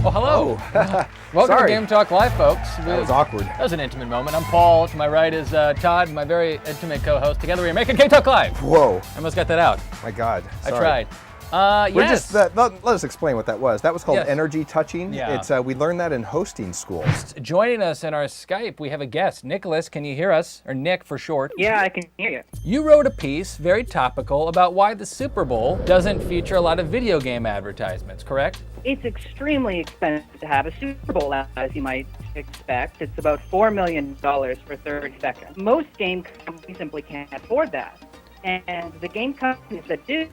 Oh, hello. Oh. Welcome Sorry. to GameTalk Live, folks. That was awkward. That was an intimate moment. I'm Paul. To my right is Todd, my very intimate co-host. Together we are making GameTalk Live. Whoa. I almost got that out. My God. I Sorry. tried. We're Yes. just, let us explain what that was. That was called Yes. energy touching. Yeah. It's we learned that in hosting school. Joining us in our Skype, we have a guest. Nicholas, can you hear us? Or Nick for short. Yeah, I can hear you. You wrote a piece, very topical, about why the Super Bowl doesn't feature a lot of video game advertisements, correct? It's extremely expensive to have a Super Bowl, as you might expect. It's about $4 million for 30 seconds. Most game companies simply can't afford that. And the game companies that do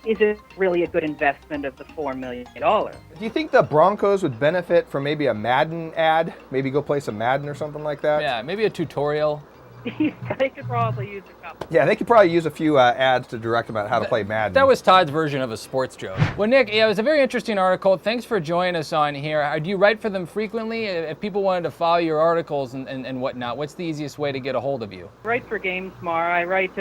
isn't really a good investment of the $4 million. Do you think the Broncos would benefit from maybe a Madden ad? Maybe go play some Madden or something like that? Yeah, maybe a tutorial. They could probably use a couple. Yeah, they could probably use a few ads to direct them on how to play Madden. That was Todd's version of a sports joke. Well, Nick, yeah, it was a very interesting article. Thanks for joining us on here. Do you write for them frequently? If people wanted to follow your articles and whatnot, what's the easiest way to get a hold of you? I write for GameSmart. I write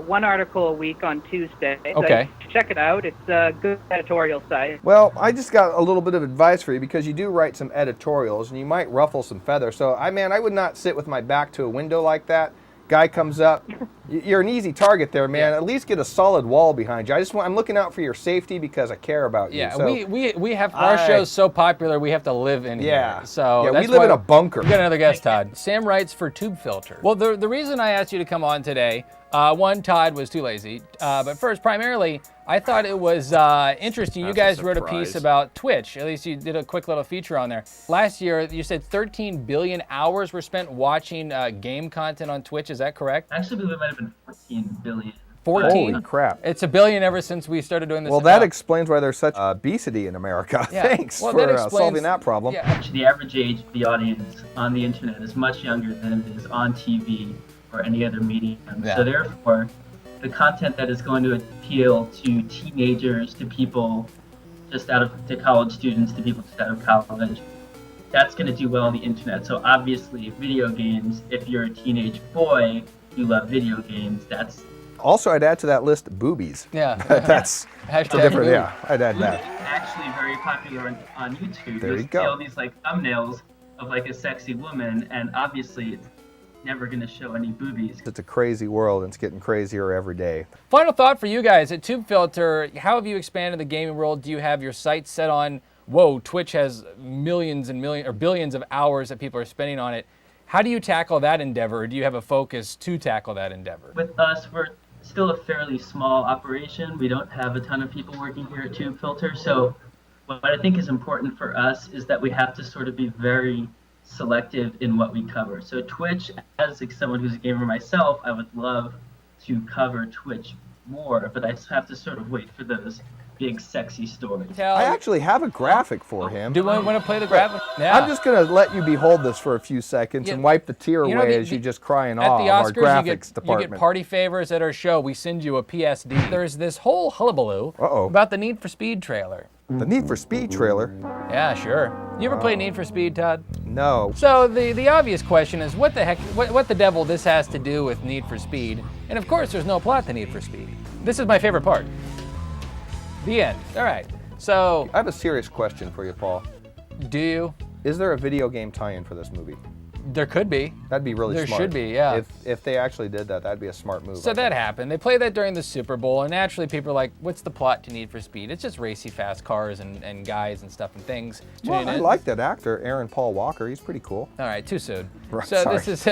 one article a week on Tuesday. Okay. Check it out. It's a good editorial site. Well, I just got a little bit of advice for you because you do write some editorials and you might ruffle some feathers. So, I would not sit with my back to a window like that. Guy comes up, you're an easy target there, man. Yeah. At least get a solid wall behind you. I'm looking out for your safety because I care about you. Yeah, So, we have our show's so popular we have to live in yeah. here. So yeah, that's we live why in a bunker. We got another guest, Todd. Sam writes for Tubefilter. Well, the reason I asked you to come on today, one, Todd was too lazy. But first, primarily, I thought it was interesting. You That's a guys wrote a piece surprise. about Twitch. At least you did a quick little feature on there. Last year, you said 13 billion hours were spent watching game content on Twitch. Is that correct? I actually believe it might have been 14 billion. 14? Holy crap. It's a billion ever since we started doing this. Well, that explains why there's such obesity in America. Yeah. Thanks Well, for that explains- solving that problem. Yeah. Actually, the average age of the audience on the internet is much younger than it is on TV or any other medium. Yeah. So therefore, the content that is going to appeal to teenagers, to people to college students, to people just out of college, that's going to do well on the internet. So obviously, video games, if you're a teenage boy, you love video games, that's Also, I'd add to that list boobies. Yeah. That's Hashtag different, boob. yeah. I'd add that. actually very popular on YouTube. There you You'll go. see all these like thumbnails of like a sexy woman, and obviously it's never going to show any boobies. It's a crazy world, and it's getting crazier every day. Final thought for you guys at Tubefilter. How have you expanded the gaming world? Do you have your site set on, whoa, Twitch has millions and millions or billions of hours that people are spending on it. How do you tackle that endeavor? Or do you have a focus to tackle that endeavor? With us, we're still a fairly small operation. We don't have a ton of people working here at Tubefilter. So what I think is important for us is that we have to sort of be very selective in what we cover. So Twitch, as like someone who's a gamer myself, I would love to cover Twitch more, but I just have to sort of wait for those big sexy stories. I actually have a graphic for him. Do you want to play the graphic? Yeah. I'm just going to let you behold this for a few seconds and wipe the tear You know, away the- as you just cry in At awe the of our Oscars, graphics you department. get party favors at our show. We send you a PSD. There's this whole hullabaloo Uh-oh. about the Need for Speed trailer. The Need for Speed trailer? Yeah, sure. You ever play Need for Speed, Todd? No. So the obvious question is, what the heck, what the devil this has to do with Need for Speed? And of course, there's no plot to Need for Speed. This is my favorite part. The end. All right. So, I have a serious question for you, Paul. do you? Is there a video game tie-in for this movie? There could be. That'd be really There smart. should be, yeah. If they actually did that, that'd be a smart move. So I that think. happened. They played that during the Super Bowl, and naturally people are like, what's the plot to Need for Speed? It's just racy fast cars and guys and stuff and things. Well, tuning I in. like that actor, Aaron Paul Walker. He's pretty cool. All right, too soon. Right, So sorry. this is,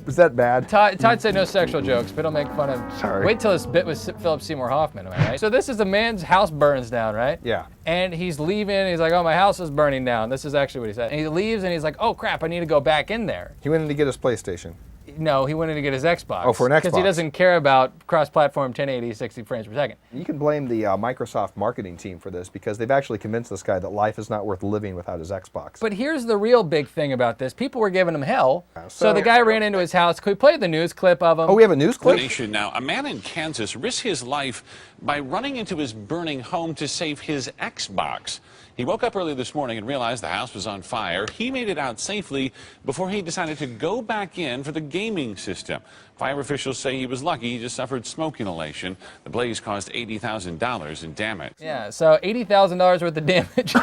Is that bad? Todd said no sexual jokes, but he'll make fun of, Sorry. wait till this bit with Philip Seymour Hoffman, am I right? So this is a man's house burns down, right? Yeah. And he's leaving, and he's like, oh, my house is burning down. This is actually what he said. And he leaves, and he's like, oh, crap, I need to go back in there. He went in to get his PlayStation. No, he went in to get his Xbox. Oh, for an Because he Xbox. doesn't care about cross-platform 1080, 60 frames per second. You can blame the Microsoft marketing team for this because they've actually convinced this guy that life is not worth living without his Xbox. But here's the real big thing about this. People were giving him hell. So so- the guy ran into his house. Could we play the news clip of him? Oh, we have a news clip? Now, a man in Kansas risked his life by running into his burning home to save his Xbox. He woke up early this morning and realized the house was on fire. He made it out safely before he decided to go back in for the gaming system. Fire officials say he was lucky. He just suffered smoke inhalation. The blaze caused $80,000 in damage. Yeah, so $80,000 worth of damage.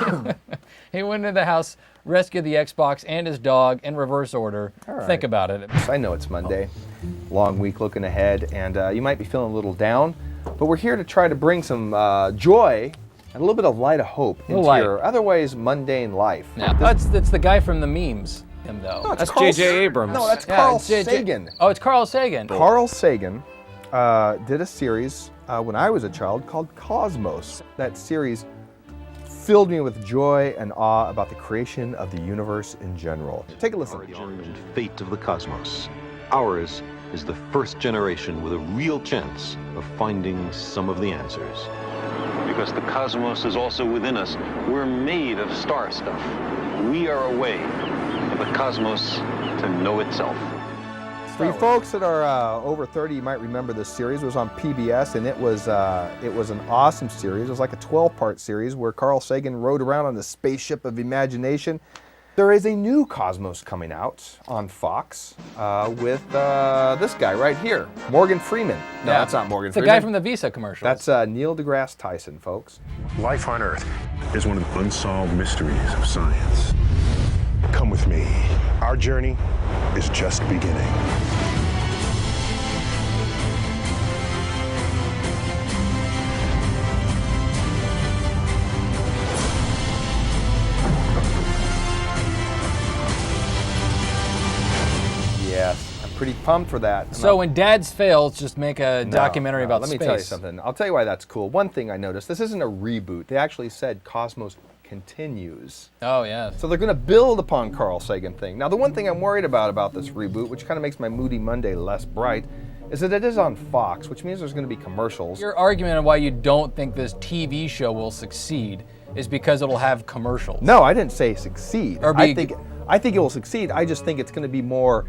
He went into the house, rescued the Xbox and his dog in reverse order. right. Think about it. I know it's Monday, long week looking ahead, and you might be feeling a little down, but we're here to try to bring some joy and a little bit of light of hope into light. your otherwise mundane life. Yeah, that's the guy from the memes, him though. No, it's That's Carl J.J. Abrams. No, that's Yeah, Carl J.J. Sagan. Oh, it's Carl Sagan. Carl Sagan did a series when I was a child called Cosmos. That series filled me with joy and awe about the creation of the universe in general. Take a listen. Origin and fate of the cosmos. Ours is the first generation with a real chance of finding some of the answers. Because the cosmos is also within us. We're made of star stuff. We are a way for the cosmos to know itself. For you folks that are over 30, you might remember this series. It was on PBS, and it was an awesome series. It was like a 12-part series where Carl Sagan rode around on the spaceship of imagination. There is a new Cosmos coming out on Fox with this guy right here, Morgan Freeman. No, that's not Morgan It's the Freeman. guy from the Visa commercials. That's Neil deGrasse Tyson, folks. Life on Earth is one of the unsolved mysteries of science. Come with me. Our journey is just beginning. Yes, I'm pretty pumped for that. So when Dad's fails, just make a documentary about Let space. me tell you something. I'll tell you why that's cool. One thing I noticed, this isn't a reboot. They actually said Cosmos continues. Oh, yeah. So they're going to build upon Carl Sagan thing. Now, the one thing I'm worried about this reboot, which kind of makes my Moody Monday less bright, is that it is on Fox, which means there's going to be commercials. Your argument on why you don't think this TV show will succeed is because it'll have commercials. No, I didn't say succeed. Or I think it will succeed. I just think it's going to be more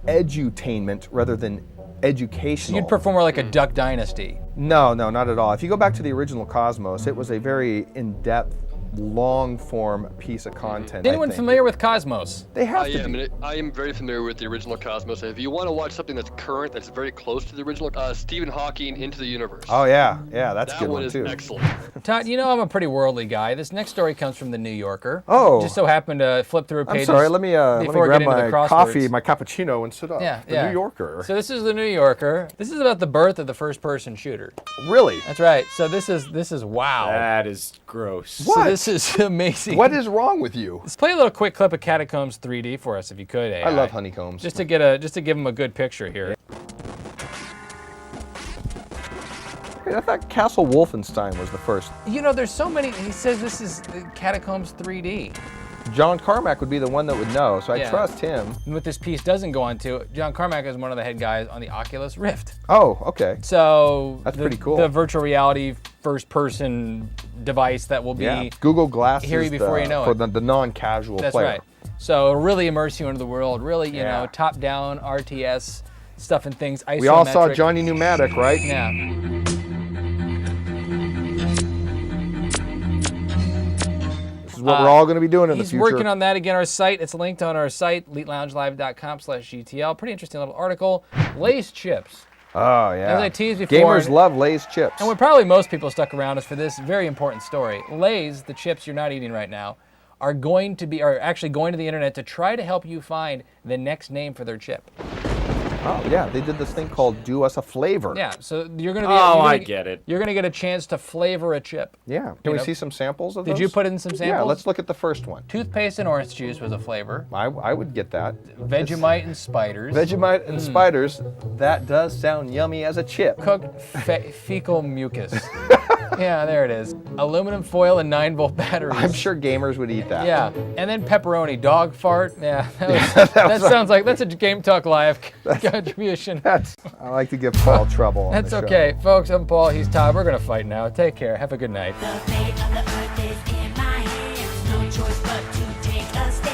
edutainment rather than educational. You'd perform more like a Duck Dynasty. No, not at all. If you go back to the original Cosmos, it was a very in-depth, long-form piece of content. Is anyone familiar with Cosmos? They have I to am. be. And I am very familiar with the original Cosmos. If you want to watch something that's current, that's very close to the original, Stephen Hawking Into the Universe. Oh yeah, that's a that good one one is too. excellent. Todd, you know I'm a pretty worldly guy. This next story comes from the New Yorker. Oh. Just so happened to flip through I'm pages. sorry. Let me before grab getting into my the crosswords. coffee, my cappuccino, and sit up. Yeah, the yeah. New Yorker. So this is the New Yorker. This is about the birth of the first-person shooter. Really? That's right. So this is wow. That is gross. What? So this is amazing. What is wrong with you? Let's play a little quick clip of Catacombs 3D for us, if you could. AI. I love honeycombs. Just to give them a good picture here. I thought Castle Wolfenstein was the first. You know, there's so many. He says this is Catacombs 3D. John Carmack would be the one that would know, so I Yeah. trust him. And what this piece doesn't go on to, John Carmack is one of the head guys on the Oculus Rift. Oh, okay. So That's pretty cool. The virtual reality first-person device that will be. Yeah. Google Glass Hear you is before you know for it. the non-casual That's player. right. So it'll really immerse you into the world. Really, you Yeah. know, top-down RTS stuff and things. We all saw isometric. Johnny Pneumatic, right? Yeah. This is what we're all going to be doing in the He's future. working on that again. Our site, it's linked on our site, eliteloungelive.com/GTL. Pretty interesting little article. Lay's chips. Oh, yeah. As I teased before, Gamers love Lay's chips. and what probably most people stuck around is for this very important story. Lay's, the chips you're not eating right now, are actually going to the internet to try to help you find the next name for their chip. Oh, yeah. They did this thing called Do Us a Flavor. Yeah, so you're gonna be. Oh, you're gonna- I get it. You're gonna get a chance to flavor a chip. Yeah. Can You we know, see some samples of those? Did you put in some samples? Yeah, let's look at the first one. Toothpaste and orange juice was a flavor. I would get that. Vegemite and spiders. Vegemite and spiders. That does sound yummy as a chip. Cooked fecal mucus. Yeah, there it is. Aluminum foil and 9-volt batteries. I'm sure gamers would eat that. Yeah, and then pepperoni, dog fart. Yeah, that sounds like that's a GameTalk Live contribution. I like to give Paul trouble. on That's the show. okay, folks. I'm Paul. He's Todd. We're gonna fight now. Take care. Have a good night. The fate of the earth is in my hands. No choice but to take a stand.